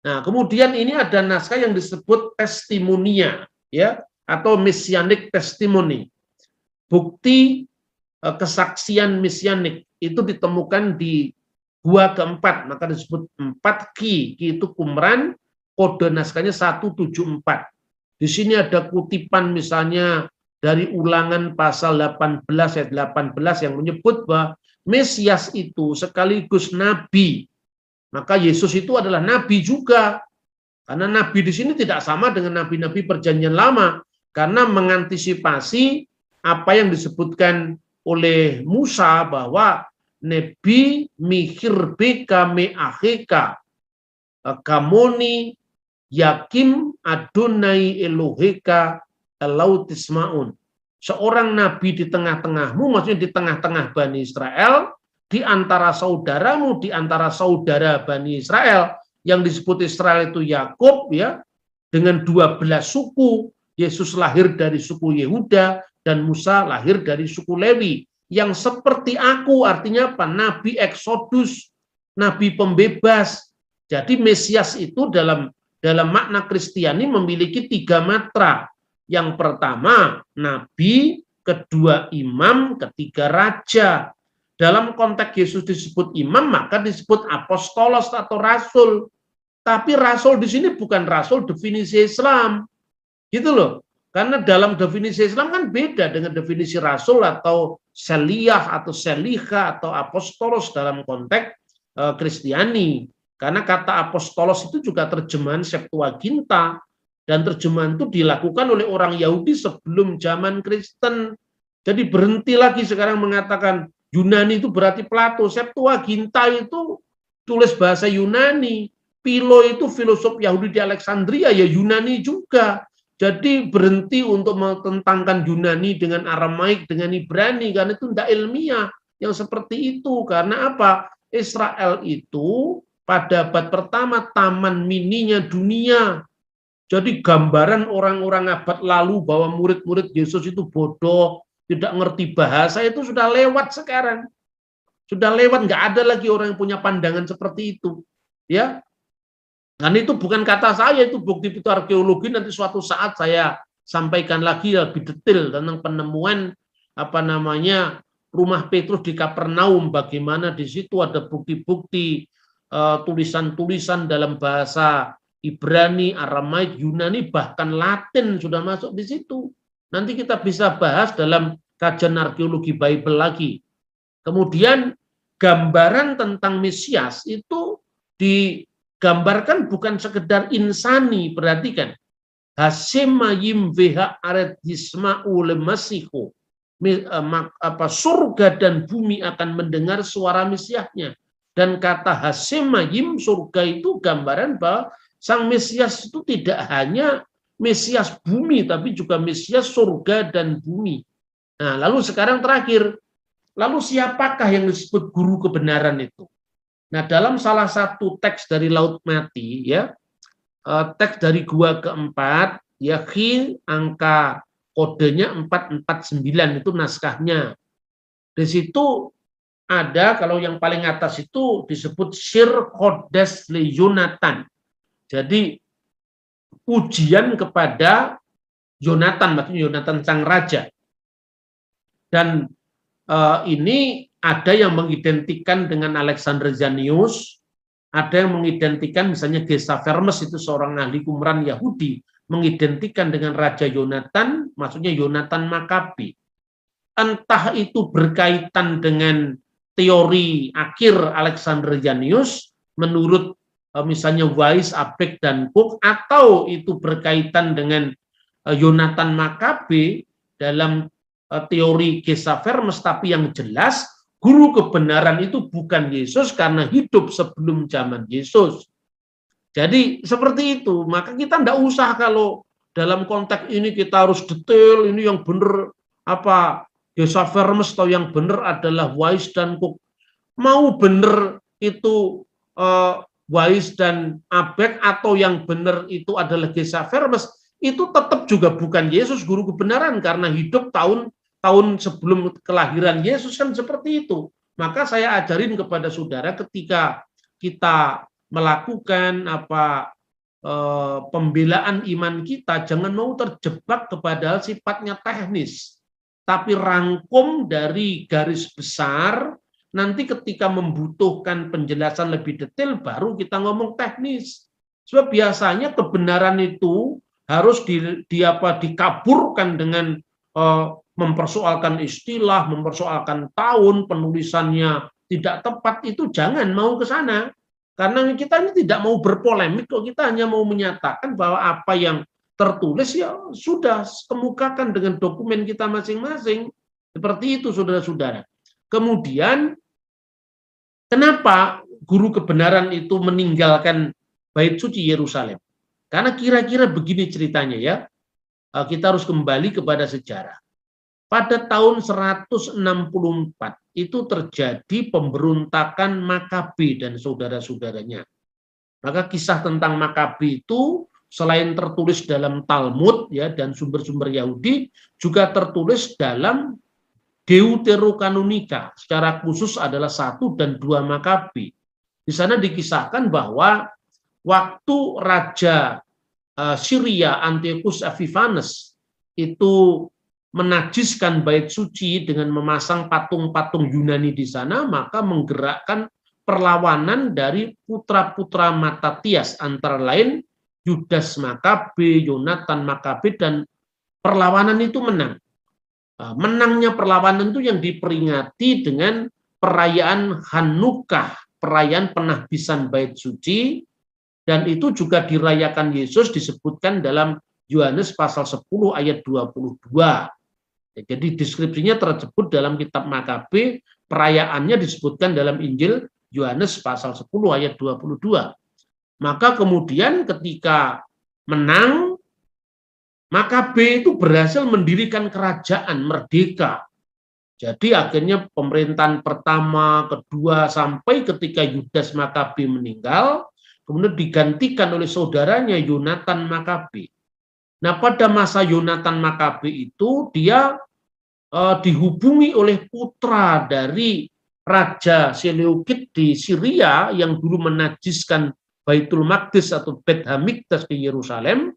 Nah, kemudian ini ada naskah yang disebut testimonia, ya, atau messianic testimony. Bukti kesaksian mesianik itu ditemukan di gua keempat, maka disebut 4 Ki. Ki itu Qumran, kode naskahnya 174. Di sini ada kutipan misalnya dari Ulangan pasal 18 ayat 18 yang menyebut bahwa Mesias itu sekaligus nabi. Maka Yesus itu adalah nabi juga. Karena nabi di sini tidak sama dengan nabi-nabi Perjanjian Lama, karena mengantisipasi apa yang disebutkan oleh Musa bahwa Nebi mikir beka me'aheka kamoni yakim adonai eloheka elautismaun. Seorang nabi di tengah-tengahmu, maksudnya di tengah-tengah Bani Israel, di antara saudaramu, di antara saudara Bani Israel, yang disebut Israel itu Yakub, ya, dengan 12 suku. Yesus lahir dari suku Yehuda, dan Musa lahir dari suku Lewi. Yang seperti aku, artinya apa? Nabi Eksodus, nabi pembebas. Jadi Mesias itu dalam makna Kristiani memiliki 3 matra. Yang pertama, nabi, kedua imam, ketiga raja. Dalam konteks Yesus disebut imam, maka disebut apostolos atau rasul. Tapi rasul di sini bukan rasul definisi Islam. Gitu loh. Karena dalam definisi Islam kan beda dengan definisi rasul atau seliyah atau seliha atau apostolos dalam konteks Kristiani. Karena kata apostolos itu juga terjemahan Septuaginta, dan terjemahan itu dilakukan oleh orang Yahudi sebelum zaman Kristen. Jadi berhenti lagi sekarang mengatakan Yunani itu berarti Plato. Septuaginta itu tulis bahasa Yunani. Philo itu filosof Yahudi di Alexandria, ya Yunani juga. Jadi berhenti untuk mententangkan Yunani dengan Aramaik, dengan Ibrani, karena itu tidak ilmiah yang seperti itu. Karena apa? Israel itu pada abad pertama taman mininya dunia. Jadi gambaran orang-orang abad lalu bahwa murid-murid Yesus itu bodoh, tidak ngerti bahasa, itu sudah lewat sekarang. Sudah lewat, nggak ada lagi orang yang punya pandangan seperti itu. Ya, dan itu bukan kata saya, itu bukti arkeologi. Nanti suatu saat saya sampaikan lagi lebih detail tentang penemuan rumah Petrus di Kapernaum, bagaimana di situ ada bukti-bukti tulisan-tulisan dalam bahasa Ibrani, Aramaik, Yunani, bahkan Latin sudah masuk di situ. Nanti kita bisa bahas dalam kajian arkeologi Bible lagi. Kemudian gambaran tentang Mesias itu digambarkan bukan sekedar insani, perhatikan. Hasemayim veha aret hisma'u lemasihu. Surga dan bumi akan mendengar suara Mesiasnya. Dan kata hasemayim, surga itu gambaran bahwa Sang Mesias itu tidak hanya Mesias bumi, tapi juga Mesias surga dan bumi. Nah, lalu sekarang terakhir, lalu siapakah yang disebut guru kebenaran itu? Nah, dalam salah satu teks dari Laut Mati, ya, teks dari gua keempat, ya, angka kodenya 449 itu naskahnya. Di situ ada, kalau yang paling atas itu disebut Shir Kodes le Yonatan. Jadi pujian kepada Yonatan, maksudnya Yonatan sang raja. Dan ini ada yang mengidentikan dengan Alexander Janius, ada yang mengidentikan misalnya Gesa Vermes, itu seorang ahli Qumran Yahudi, mengidentikan dengan Raja Yonatan, maksudnya Yonatan Makabi. Entah itu berkaitan dengan teori akhir Alexander Janius, menurut misalnya Weiss, Abek, dan Cook, atau itu berkaitan dengan Yonatan Makabe dalam teori Gesa Vermes, tapi yang jelas guru kebenaran itu bukan Yesus karena hidup sebelum zaman Yesus. Jadi seperti itu, maka kita tidak usah kalau dalam konteks ini kita harus detail, ini yang benar apa Gesa Vermes atau yang benar adalah Weiss dan Cook. Mau benar itu Weiss dan Abek atau yang benar itu adalah Gesa Vermes, itu tetap juga bukan Yesus guru kebenaran karena hidup tahun sebelum kelahiran Yesus, kan seperti itu. Maka saya ajarin kepada saudara ketika kita melakukan pembelaan iman kita, jangan mau terjebak kepada sifatnya teknis, tapi rangkum dari garis besar. Nanti ketika membutuhkan penjelasan lebih detail, baru kita ngomong teknis. Sebab biasanya kebenaran itu harus dikaburkan dengan mempersoalkan istilah, mempersoalkan tahun, penulisannya tidak tepat, itu jangan mau ke sana. Karena kita ini tidak mau berpolemik, kok kita hanya mau menyatakan bahwa apa yang tertulis ya sudah kemukakan dengan dokumen kita masing-masing. Seperti itu, saudara-saudara. Kemudian kenapa guru kebenaran itu meninggalkan Bait Suci Yerusalem? Karena kira-kira begini ceritanya ya. Kita harus kembali kepada sejarah. Pada tahun 164 itu terjadi pemberontakan Makabe dan saudara-saudaranya. Maka kisah tentang Makabe itu selain tertulis dalam Talmud ya dan sumber-sumber Yahudi, juga tertulis dalam Deuterokanonika, secara khusus adalah 1 dan 2 Makabe. Di sana dikisahkan bahwa waktu Raja Syria Antiochus Epiphanes itu menajiskan bait suci dengan memasang patung-patung Yunani di sana, maka menggerakkan perlawanan dari putra-putra Matatias, antara lain Yudas Makabe, Yonatan Makabe, dan perlawanan itu menang. Menangnya perlawanan itu yang diperingati dengan perayaan Hanukah, perayaan penahbisan bait suci, dan itu juga dirayakan Yesus, disebutkan dalam Yohanes pasal 10 ayat 22. Jadi deskripsinya tersebut dalam kitab Makabe, perayaannya disebutkan dalam Injil Yohanes pasal 10 ayat 22. Maka kemudian ketika menang, Makabe itu berhasil mendirikan kerajaan merdeka. Jadi akhirnya pemerintahan pertama, kedua, sampai ketika Yudas Makabe meninggal, kemudian digantikan oleh saudaranya Yonatan Makabe. Nah, pada masa Yonatan Makabe itu dia dihubungi oleh putra dari Raja Seleukid di Syria yang dulu menajiskan Baitul Maqdis atau Beit Hamikdash di Yerusalem,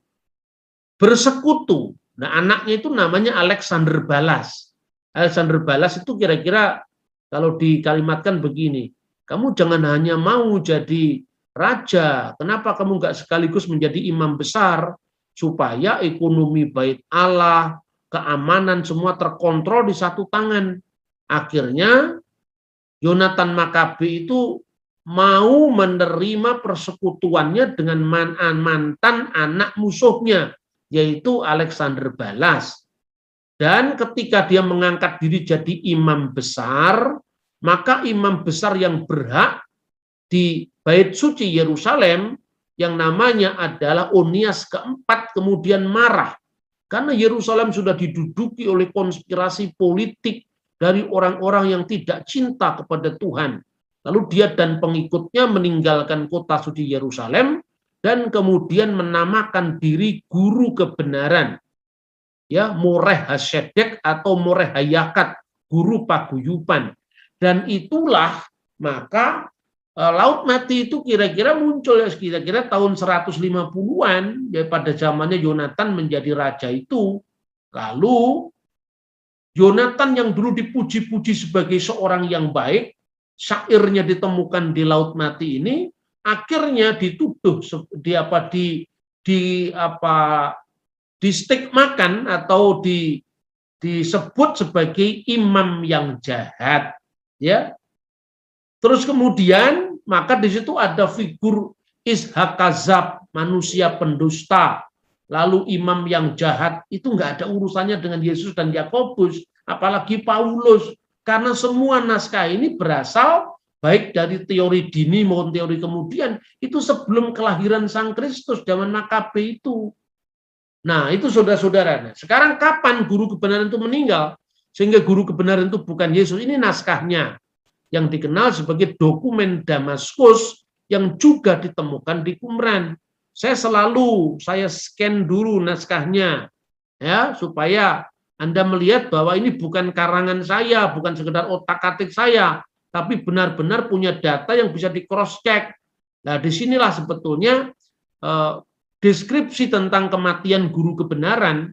bersekutu. Nah, anaknya itu namanya Alexander Balas. Alexander Balas itu kira-kira kalau dikalimatkan begini, kamu jangan hanya mau jadi raja, kenapa kamu nggak sekaligus menjadi imam besar, supaya ekonomi bait Allah, keamanan semua terkontrol di satu tangan. Akhirnya Yonatan Makabe itu mau menerima persekutuannya dengan mantan anak musuhnya, yaitu Alexander Balas. Dan ketika dia mengangkat diri jadi imam besar, maka imam besar yang berhak di Bait Suci Yerusalem yang namanya adalah Onias keempat kemudian marah. Karena Yerusalem sudah diduduki oleh konspirasi politik dari orang-orang yang tidak cinta kepada Tuhan. Lalu dia dan pengikutnya meninggalkan kota suci Yerusalem dan kemudian menamakan diri guru kebenaran. Ya, Moreh Hasedek atau Moreh Hayakat, guru paguyuban. Dan itulah maka Laut Mati itu kira-kira muncul ya kira-kira tahun 150-an ya, pada zamannya Yonatan menjadi raja itu. Lalu Yonatan yang dulu dipuji-puji sebagai seorang yang baik, syairnya ditemukan di Laut Mati ini, akhirnya dituduh distigmakan atau disebut sebagai imam yang jahat, ya. Terus kemudian maka di situ ada figur Ishak Kazab, manusia pendusta. Lalu imam yang jahat itu nggak ada urusannya dengan Yesus dan Yakobus, apalagi Paulus, karena semua naskah ini berasal baik dari teori dini maupun teori kemudian itu sebelum kelahiran Sang Kristus zaman Makabe itu. Nah, itu saudara-saudara. Sekarang kapan guru kebenaran itu meninggal? Sehingga guru kebenaran itu bukan Yesus. Ini naskahnya yang dikenal sebagai dokumen Damaskus yang juga ditemukan di Qumran. Saya scan dulu naskahnya ya supaya Anda melihat bahwa ini bukan karangan saya, bukan sekedar otak-atik saya, tapi benar-benar punya data yang bisa di cross check. Nah, disinilah sebetulnya deskripsi tentang kematian guru kebenaran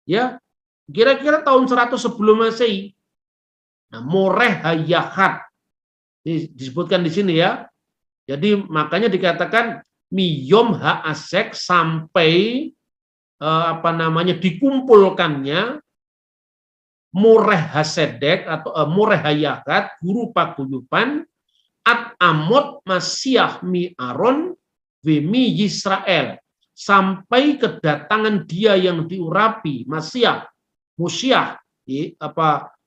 ya kira-kira tahun 100 sebelum Masehi. Nah, Moreh Hayakat disebutkan di sini ya. Jadi makanya dikatakan Miyom Haasek sampai dikumpulkannya Moreh Hasedek atau Moreh Hayakat guru paguyuban At Amot Masyah Mi Aron Vemi Yisrael, sampai kedatangan dia yang diurapi Masyah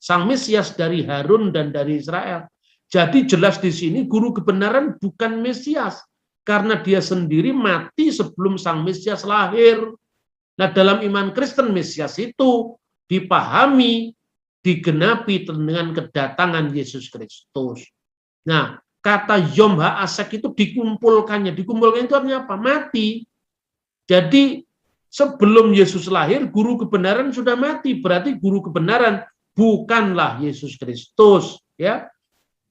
Sang Mesias dari Harun dan dari Israel. Jadi jelas di sini guru kebenaran bukan Mesias karena dia sendiri mati sebelum Sang Mesias lahir. Nah, dalam iman Kristen Mesias itu dipahami, digenapi dengan kedatangan Yesus Kristus. Nah, kata Yom Haasek itu dikumpulkannya. Dikumpulkan itu artinya apa? Mati. Jadi sebelum Yesus lahir, guru kebenaran sudah mati. Berarti guru kebenaran bukanlah Yesus Kristus. Ya,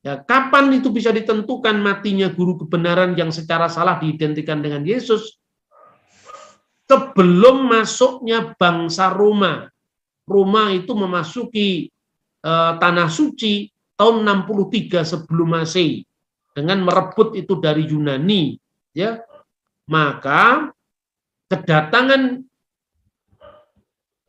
kapan itu bisa ditentukan matinya guru kebenaran yang secara salah diidentikan dengan Yesus? Sebelum masuknya bangsa Roma. Roma itu memasuki tanah suci tahun 63 sebelum Masehi dengan merebut itu dari Yunani, ya. Maka kedatangan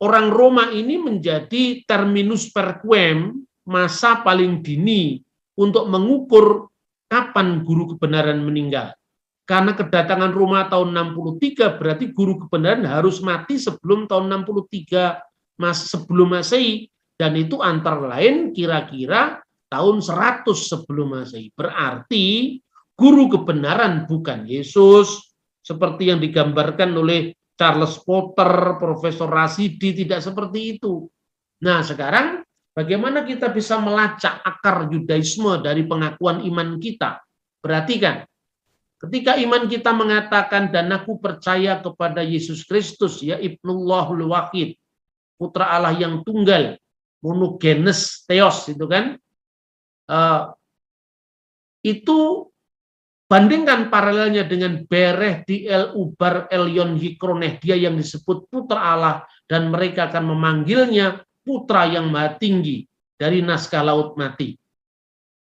orang Roma ini menjadi terminus per quem, masa paling dini untuk mengukur kapan guru kebenaran meninggal. Karena kedatangan Roma tahun 63 berarti guru kebenaran harus mati sebelum tahun 63 sebelum Masehi, dan itu antara lain kira-kira tahun 100 sebelum Masehi. Berarti guru kebenaran bukan Yesus seperti yang digambarkan oleh Charles Potter, Profesor Rasidi, tidak seperti itu. Nah, sekarang Bagaimana kita bisa melacak akar Yudaisme dari pengakuan iman kita? Perhatikan, ketika iman kita mengatakan dan aku percaya kepada Yesus Kristus, ya Ibnullahul Wahid, putra Allah yang tunggal, monogenes theos, itu kan, itu bandingkan paralelnya dengan Bereh di El Ubar Elyon Hikroneh, dia yang disebut putra Allah dan mereka akan memanggilnya putra yang maha tinggi, dari naskah Laut Mati.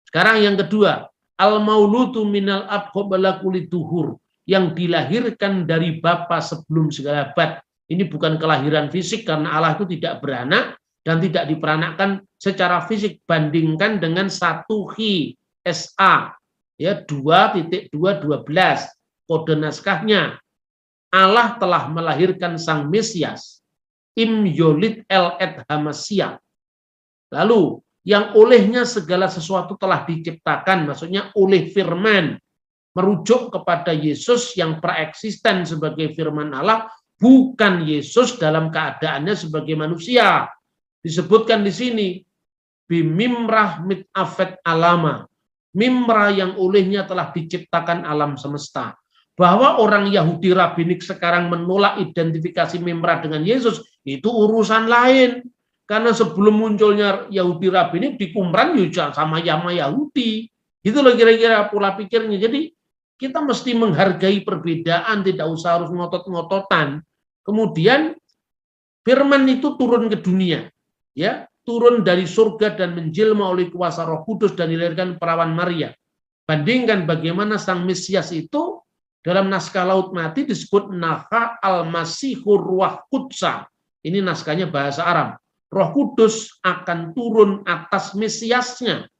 Sekarang yang kedua, al-mauludu minal ab qabla kulli duhur, yang dilahirkan dari bapa sebelum segala abad. Ini bukan kelahiran fisik karena Allah itu tidak beranak dan tidak diperanakkan secara fisik. Bandingkan dengan 1 Hi SA ya 2.2.12 kode naskahnya. Allah telah melahirkan sang Mesias im yolid el et hamasia. Lalu yang olehnya segala sesuatu telah diciptakan, maksudnya oleh firman, merujuk kepada Yesus yang praeksisten sebagai firman Allah, bukan Yesus dalam keadaannya sebagai manusia. Disebutkan di sini bimimrah mit afet alama, mimrah yang olehnya telah diciptakan alam semesta. Bahwa orang Yahudi Rabinik sekarang menolak identifikasi mimrah dengan Yesus, itu urusan lain. Karena sebelum munculnya Yahudi Rabinik di Qumran juga sama Yahudi. Itu loh kira-kira pola pikirnya. Jadi kita mesti menghargai perbedaan, tidak usah harus ngotot-ngototan. Kemudian firman itu turun ke dunia, ya, turun dari surga dan menjelma oleh kuasa Roh Kudus dan dilahirkan perawan Maria. Bandingkan bagaimana sang Mesias itu dalam naskah Laut Mati disebut Naha al-Masihur Ruah Qudsa. Ini naskahnya bahasa Arab. Roh Kudus akan turun atas Mesiasnya.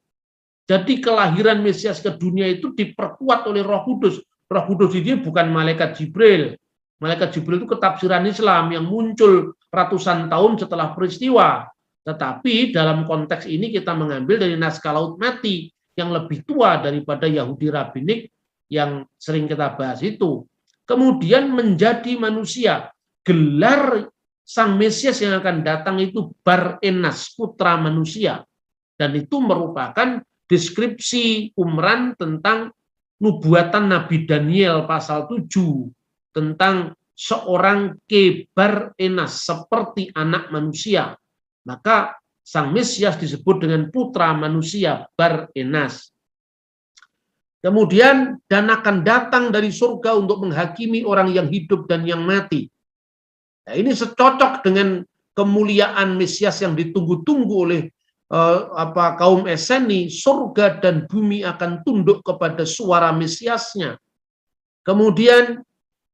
Jadi kelahiran Mesias ke dunia itu diperkuat oleh Roh Kudus. Roh Kudus ini bukan malaikat Jibril. Malaikat Jibril itu ketafsiran Islam yang muncul ratusan tahun setelah peristiwa. Tetapi dalam konteks ini kita mengambil dari naskah Laut Mati yang lebih tua daripada Yahudi Rabinik yang sering kita bahas itu. Kemudian menjadi manusia. Gelar sang Mesias yang akan datang itu Bar Enas, putra manusia. Dan itu merupakan deskripsi Qumran tentang nubuatan Nabi Daniel pasal 7 tentang seorang Kebar Enas seperti anak manusia. Maka sang Mesias disebut dengan putra manusia Bar Enas. Kemudian dan akan datang dari surga untuk menghakimi orang yang hidup dan yang mati. Nah, ini secocok dengan kemuliaan Mesias yang ditunggu-tunggu oleh kaum Eseni. Surga dan bumi akan tunduk kepada suara Mesiasnya. Kemudian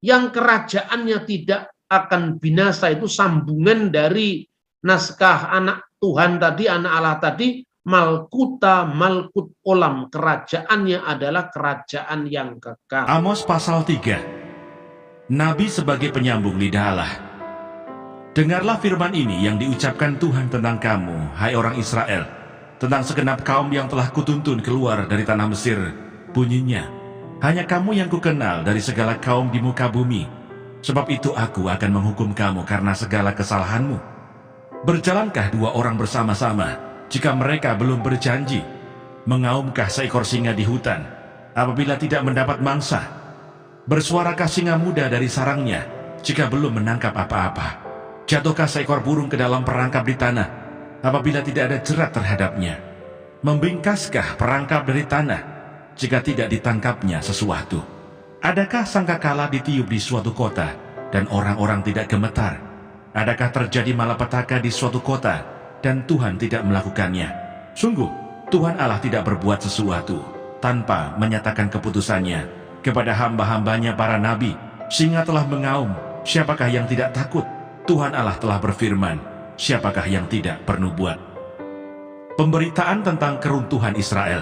yang kerajaannya tidak akan binasa, itu sambungan dari naskah anak Tuhan tadi, anak Allah tadi, Malkuta Malkut Olam, kerajaannya adalah kerajaan yang kekal. Amos pasal 3. Nabi sebagai penyambung lidah Allah. Dengarlah firman ini yang diucapkan Tuhan tentang kamu, hai orang Israel, tentang segenap kaum yang telah kutuntun keluar dari tanah Mesir. Bunyinya, hanya kamu yang kukenal dari segala kaum di muka bumi. Sebab itu aku akan menghukum kamu karena segala kesalahanmu. Berjalankah dua orang bersama-sama jika mereka belum berjanji? Mengaumkah seekor singa di hutan apabila tidak mendapat mangsa? Bersuarakah singa muda dari sarangnya jika belum menangkap apa-apa? Jatuhkah seekor burung ke dalam perangkap di tanah apabila tidak ada jerat terhadapnya? Membingkaskah perangkap dari tanah jika tidak ditangkapnya sesuatu? Adakah sangkakala ditiup di suatu kota dan orang-orang tidak gemetar? Adakah terjadi malapetaka di suatu kota dan Tuhan tidak melakukannya? Sungguh, Tuhan Allah tidak berbuat sesuatu tanpa menyatakan keputusannya kepada hamba-hambanya para nabi. Singa telah mengaum, siapakah yang tidak takut? Tuhan Allah telah berfirman, siapakah yang tidak bernubuat? Pemberitaan tentang keruntuhan Israel.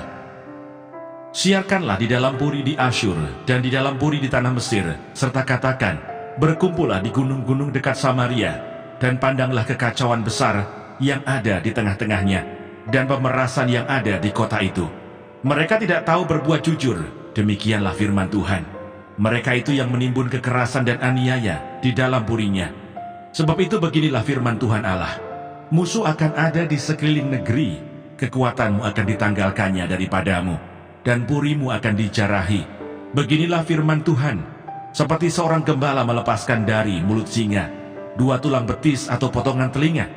Siarkanlah di dalam puri di Asyur dan di dalam puri di tanah Mesir, serta katakan, berkumpullah di gunung-gunung dekat Samaria, dan pandanglah kekacauan besar yang ada di tengah-tengahnya, dan pemerasan yang ada di kota itu. Mereka tidak tahu berbuat jujur, demikianlah firman Tuhan. Mereka itu yang menimbun kekerasan dan aniaya di dalam purinya. Sebab itu beginilah firman Tuhan Allah. Musuh akan ada di sekeliling negeri, kekuatanmu akan ditanggalkannya daripadamu, dan purimu akan dijarahi. Beginilah firman Tuhan, seperti seorang gembala melepaskan dari mulut singa 2 tulang betis atau potongan telinga,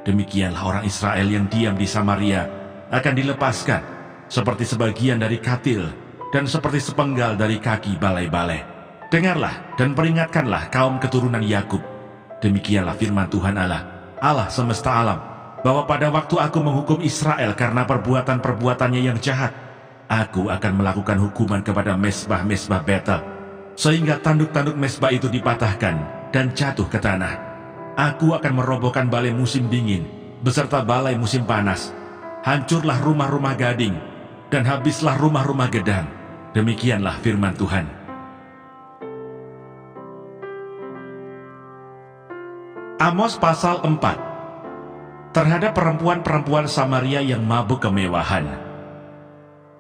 demikianlah orang Israel yang diam di Samaria akan dilepaskan, seperti sebagian dari katil, dan seperti sepenggal dari kaki balai-balai. Dengarlah dan peringatkanlah kaum keturunan Yakub. Demikianlah firman Tuhan Allah, Allah semesta alam, bahwa pada waktu aku menghukum Israel karena perbuatan-perbuatannya yang jahat, aku akan melakukan hukuman kepada mesbah-mesbah Betel, sehingga tanduk-tanduk mesbah itu dipatahkan dan jatuh ke tanah. Aku akan merobohkan balai musim dingin beserta balai musim panas. Hancurlah rumah-rumah gading dan habislah rumah-rumah gedang. Demikianlah firman Tuhan. Amos pasal 4. Terhadap perempuan-perempuan Samaria yang mabuk kemewahan.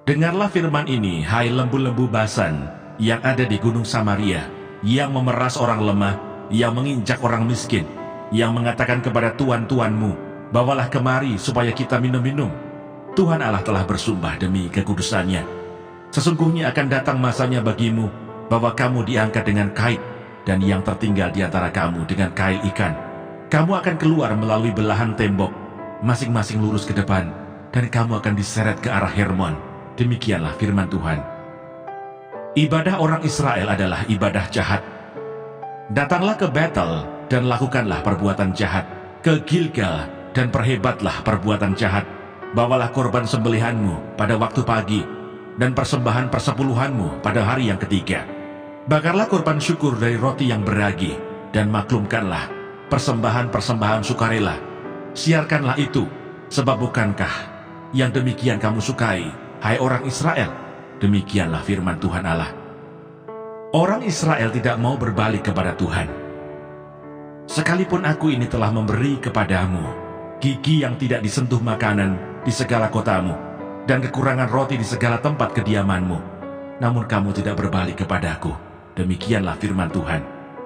Dengarlah firman ini, hai lembu-lembu Basan yang ada di gunung Samaria, yang memeras orang lemah, yang menginjak orang miskin, yang mengatakan kepada tuan-tuanmu, bawalah kemari supaya kita minum-minum. Tuhan Allah telah bersumpah demi kekudusannya, sesungguhnya akan datang masanya bagimu, bahwa kamu diangkat dengan kait, dan yang tertinggal di antara kamu dengan kail ikan. Kamu akan keluar melalui belahan tembok, masing-masing lurus ke depan, dan kamu akan diseret ke arah Hermon. Demikianlah firman Tuhan. Ibadah orang Israel adalah ibadah jahat. Datanglah ke Betel dan lakukanlah perbuatan jahat, ke Gilgal dan perhebatlah perbuatan jahat. Bawalah korban sembelihanmu pada waktu pagi, dan persembahan persepuluhanmu pada hari yang ketiga. Bakarlah korban syukur dari roti yang beragi, dan maklumkanlah persembahan-persembahan sukarela. Siarkanlah itu, sebab bukankah yang demikian kamu sukai, hai orang Israel? Demikianlah firman Tuhan Allah. Orang Israel tidak mau berbalik kepada Tuhan. Sekalipun aku ini telah memberi kepadamu gigi yang tidak disentuh makanan di segala kotamu, dan kekurangan roti di segala tempat kediamanmu, namun kamu tidak berbalik kepadaku. Demikianlah firman Tuhan.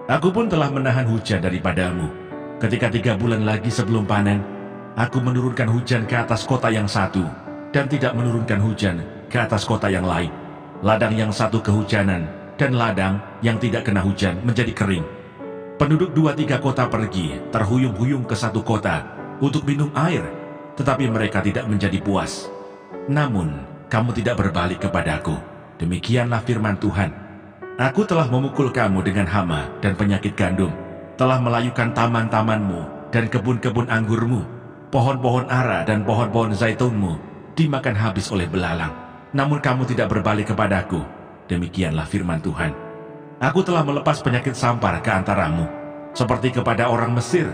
Aku pun telah menahan hujan daripadamu. Ketika 3 bulan lagi sebelum panen, aku menurunkan hujan ke atas kota yang satu, dan tidak menurunkan hujan ke atas kota yang lain. Ladang yang satu kehujanan, dan ladang yang tidak kena hujan menjadi kering. Penduduk 2-3 kota pergi, terhuyung-huyung ke satu kota untuk minum air, tetapi mereka tidak menjadi puas. Namun, kamu tidak berbalik kepadaku. Demikianlah firman Tuhan. Aku telah memukul kamu dengan hama dan penyakit gandum, telah melayukan taman-tamanmu dan kebun-kebun anggurmu, pohon-pohon ara dan pohon-pohon zaitunmu dimakan habis oleh belalang. Namun kamu tidak berbalik kepadaku. Demikianlah firman Tuhan. Aku telah melepas penyakit sampar ke antaramu, seperti kepada orang Mesir.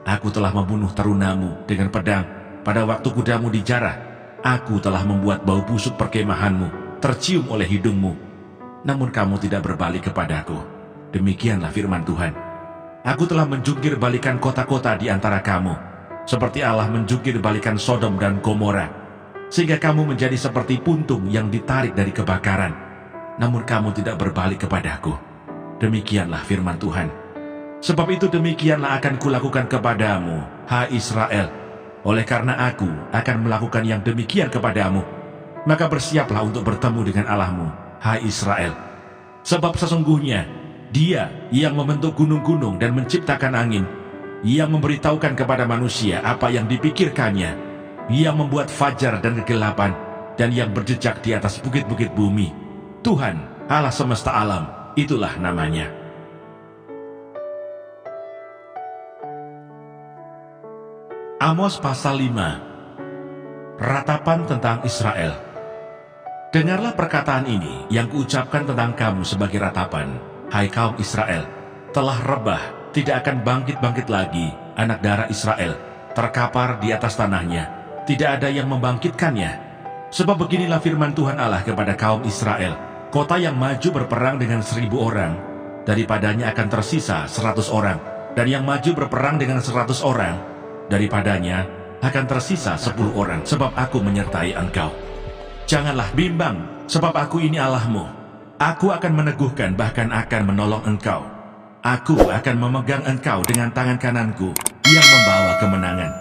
Aku telah membunuh terunamu dengan pedang pada waktu kudamu dijarah. Aku telah membuat bau busuk perkemahanmu tercium oleh hidungmu. Namun kamu tidak berbalik kepadaku. Demikianlah firman Tuhan. Aku telah menjungkir balikan kota-kota di antara kamu, seperti Allah menjungkir balikan Sodom dan Gomora, sehingga kamu menjadi seperti puntung yang ditarik dari kebakaran. Namun kamu tidak berbalik kepadaku. Demikianlah firman Tuhan. Sebab itu demikianlah akan kulakukan kepadamu, hai Israel. Oleh karena aku akan melakukan yang demikian kepadamu, maka bersiaplah untuk bertemu dengan Allahmu, hai Israel. Sebab sesungguhnya Dia yang membentuk gunung-gunung dan menciptakan angin, yang memberitahukan kepada manusia apa yang dipikirkannya, yang membuat fajar dan kegelapan, dan yang berjejak di atas bukit-bukit bumi. Tuhan, Allah semesta alam, itulah namanya. Amos pasal 5. Ratapan tentang Israel. Dengarlah perkataan ini yang kuucapkan tentang kamu sebagai ratapan, hai kaum Israel. Telah rebah, tidak akan bangkit-bangkit lagi anak darah Israel, terkapar di atas tanahnya, tidak ada yang membangkitkannya. Sebab beginilah firman Tuhan Allah kepada kaum Israel, kota yang maju berperang dengan 1000 orang, daripadanya akan tersisa 100 orang, dan yang maju berperang dengan 100 orang, daripadanya akan tersisa 10 orang, sebab aku menyertai engkau. Janganlah bimbang, sebab aku ini Allahmu. Aku akan meneguhkan, bahkan akan menolong engkau. Aku akan memegang engkau dengan tangan kananku yang membawa kemenangan.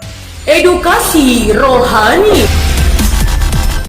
Edukasi rohani.